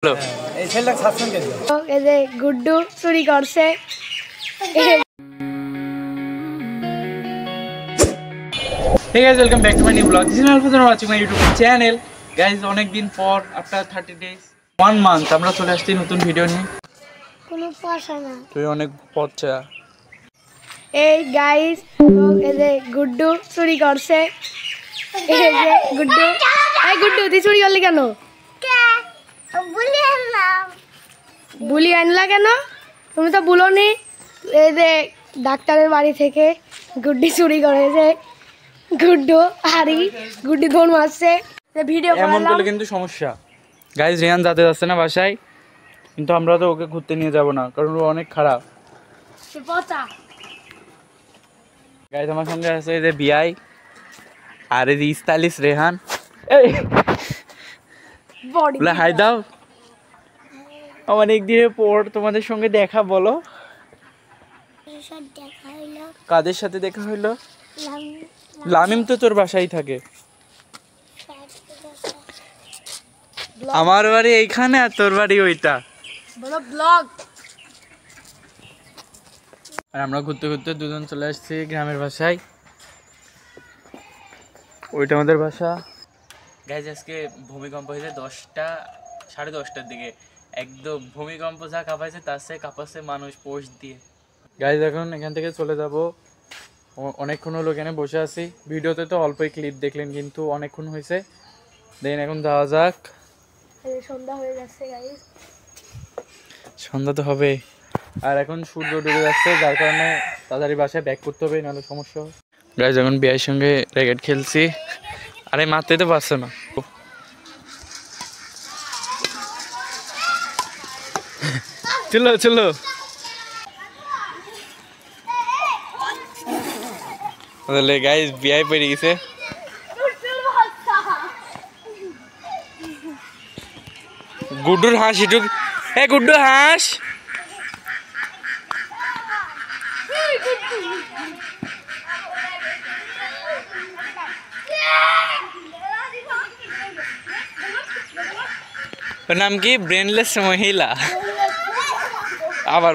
এই ছেলেটা সাসপেন্ড করে দিও। এই যে গুড্ডু চুরি করছে। Hey guys, welcome back to my new vlog. This is Alfred and watching my YouTube channel. Guys, অনেক দিন পর after 30 days 1 month আমরা চলে আসছি নতুন ভিডিও নিয়ে। কোনো পয়সা না। তুই অনেক পচা। এই গাইস, এই যে গুড্ডু চুরি করছে। এই যে গুড্ডু, এই গুড্ডু তুই চুরি করলি কেন? বুলি আনলা কেন? তুমি তো বলোনি। এই যে ডাক্তারের বাড়ি থেকে গুড্ডি চুরি করেছে। গুড্ডু হারি গুড্ডি দৌড় মারছে। ভিডিও এমন করলে কিন্তু সমস্যা। গাইস, রিয়ান যাতে যাচ্ছে না বাসায়, কিন্তু আমরা তো ওকে ঘুরতে নিয়ে যাব না, কারণ ও অনেক খারাপ। সে পচা। গাইস, আমার সঙ্গে আছে এই যে বিআই আর এই যে স্টাইলিশ রেহান। এই বডি বলে হাই দাও। অনেক দিনের পর তোমাদের সঙ্গে দেখা, বলো কাদের সাথে দেখা হইলো? লামিম তো তোর বাসায় থাকে। আমার বাড়ি এইখানে আর তোর বাড়ি ওইটা। বলো ব্লগ। আর আমরা ঘুরতে ঘুরতে দুজন চলে আসছি গ্রামের বাসায়। ওইটা আমাদের বাসা। গাইজ, আজকে ভূমিকম্প হয়েছে 10টা 10:30টার দিকে। একদম ভূমিকম্প যা কাঁপাইছে তার চেয়ে কাঁপাচ্ছে মানুষ পোস্ট দিয়ে। গাইজ, এখন এখান থেকে চলে যাব। অনেকক্ষণ হলো এখানে বসে আছি। ভিডিওতে তো অল্পই ক্লিপ দেখলেন, কিন্তু অনেকক্ষণ হয়েছে। দেন এখন যাওয়া যাক। সন্ধ্যা হয়ে যাচ্ছে গাইস। সন্ধ্যা তো হবে, আর এখন সূর্য ডুবে যাচ্ছে, যার কারণে তাড়াতাড়ি বাসায় ব্যাক করতে হবে, নাহলে সমস্যা হবে। গাইজ, এখন বিয়ের সঙ্গে র্যাকেট খেলছি। আরে মারতে তো পারছে না। চলো চলো। তাহলে গাইজ বিয়ে পেরে গেছে। গুড্ডুর হাঁস ইটুক। এ গুড্ডু হাঁস। ওর নাম কি? ব্রেনলেস মহিলা। আবার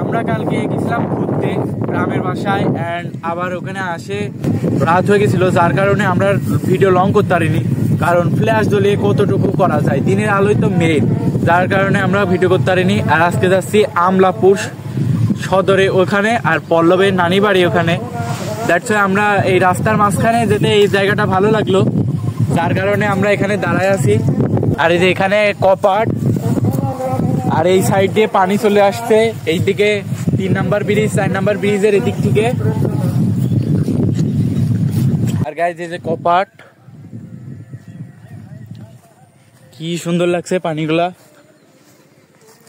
আমরা কালকে গেছিলাম ঘুরতে গ্রামের বাসায়, অ্যান্ড আবার ওখানে আসে রাত হয়ে গেছিল, যার কারণে আমরা ভিডিও লং করতে পারিনি। কারণ ফ্ল্যাশ জ্বলিয়ে কতটুকু করা যায়, দিনের আলোই তো মেন, যার কারণে আমরা ভিডিও করতে পারিনি। আর আজকে যাচ্ছি আমলাপুর সদরে ওখানে, আর পল্লবের নানি বাড়ি ওখানে। দ্যাটস ওয়াই আমরা এই রাস্তার মাঝখানে যেতে এই জায়গাটা ভালো লাগলো, যার কারণে আমরা এখানে দাঁড়ায় আছি। আর এই যে এখানে কপাট, আর এই সাইড দিয়ে পানি চলে আসছে এইদিকে 3 নাম্বার ব্রিজ 4 নাম্বার ব্রিজের এদিক থেকে। আর গাইজ, এই যে কপাট, কি সুন্দর লাগছে পানিগুলা,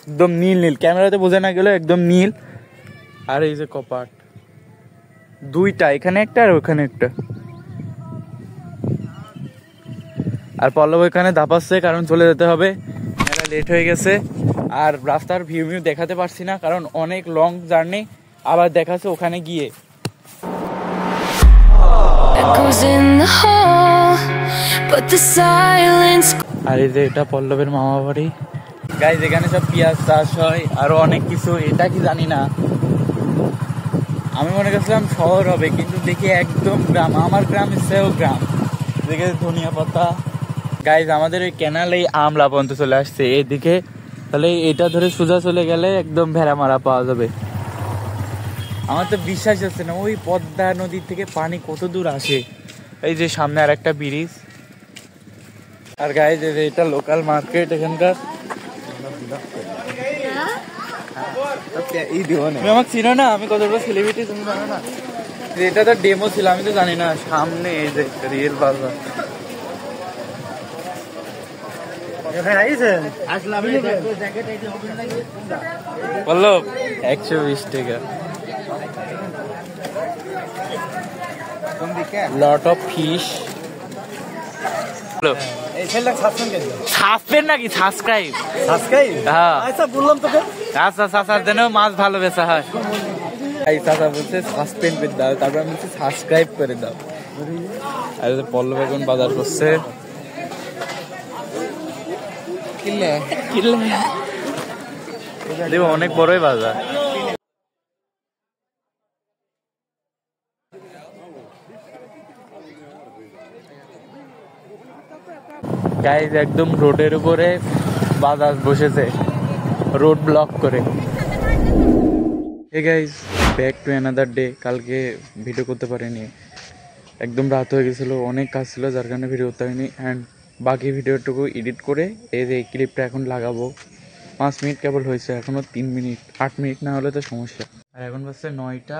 একদম নীল নীল, ক্যামেরাতে বোঝা না গেল, একদম নীল। আর এই যে কপাট দুইটা, এখানে একটা আর ওখানে একটা। আর পল্লব এখানে দাপাচ্ছে, কারণ চলে যেতে হবে, লেট হয়ে গেছে। আর রাস্তার ভিউ দেখাতে পারছি না, কারণ অনেক লং জার্নি। আবার দেখাচ্ছে ওখানে গিয়ে। আর এই যে এটা পল্লবের মামা বাড়ি। গাইজ, এখানে সব পেঁয়াজ চাষ হয়, আরো অনেক কিছু। এটা কি জানি না, আমি মনে করছিলাম শহর হবে, কিন্তু দেখি একদম গ্রাম। আমার গ্রাম সেও গ্রাম। দেখে ধনিয়া পাতা। গাইজ, আমাদের ওই ক্যানালেই আমলা পর্যন্ত চলে আসছে এদিকে। তাহলে এটা ধরে সোজা চলে গেলে একদম ভেড়ামারা পাওয়া যাবে। আমার তো বিশ্বাস হচ্ছে না, ওই পদ্মা নদীর থেকে পানি কত দূর আসে। এই যে সামনে আর একটা ব্রিজ। আর গাইজ, এটা লোকাল মার্কেট এখানকার। আমাকে চিনো না, আমি কত বড় সেলিব্রিটি তুমি জানো না। এটা তো ডেমো ছিল, আমি তো জানি না। সামনে এই যে রিয়েল বাজার। বললো 120 টাকা। Lot of fish. নাকি সাবস্ক্রাইব? হ্যাঁ, আচ্ছা চাচা দেন মাছ ভালো বেচা হয়। চাচা বলছে সাসপেন্ড করে দাও, তারপর আমি বলছি সাবস্ক্রাইব করে দাও। আর পল্লব এখন বাজার করছে। দেব অনেক বড়ই বাজার। গাইজ একদম রোডের উপরে বাজার বসেছে, রোড ব্লক করে। Hey guys, back to another day. কালকে ভিডিও করতে পারিনি, একদম রাত হয়ে গেছিলো, অনেক কাজ ছিল যার কারণে ভিডিও করতে পারিনি। অ্যান্ড বাকি ভিডিওটুকু এডিট করে এই যে ক্লিপটা এখন লাগাবো। 5 মিনিট কেবল হয়েছে, এখনও 3 মিনিট, 8 মিনিট না হলে তো সমস্যা। আর এখন বাজছে 9টা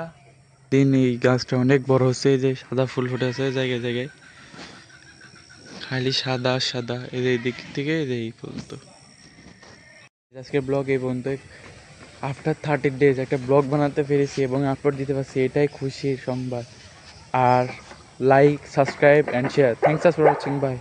দিন। এই গাছটা অনেক বড় হচ্ছে, এই যে সাদা ফুল ফুটে আছে জায়গায় জায়গায়, খালি সাদা সাদা। এই যে দিক থেকে এই পর্যন্ত। আজকের ব্লগ এই পর্যন্ত। আফটার 30 days একটা ব্লগ বানাতে পেরেছি এবং আপলোড দিতে পারছি, এটাই খুশির সংবাদ। আর like, subscribe and share. Thanks for watching, by.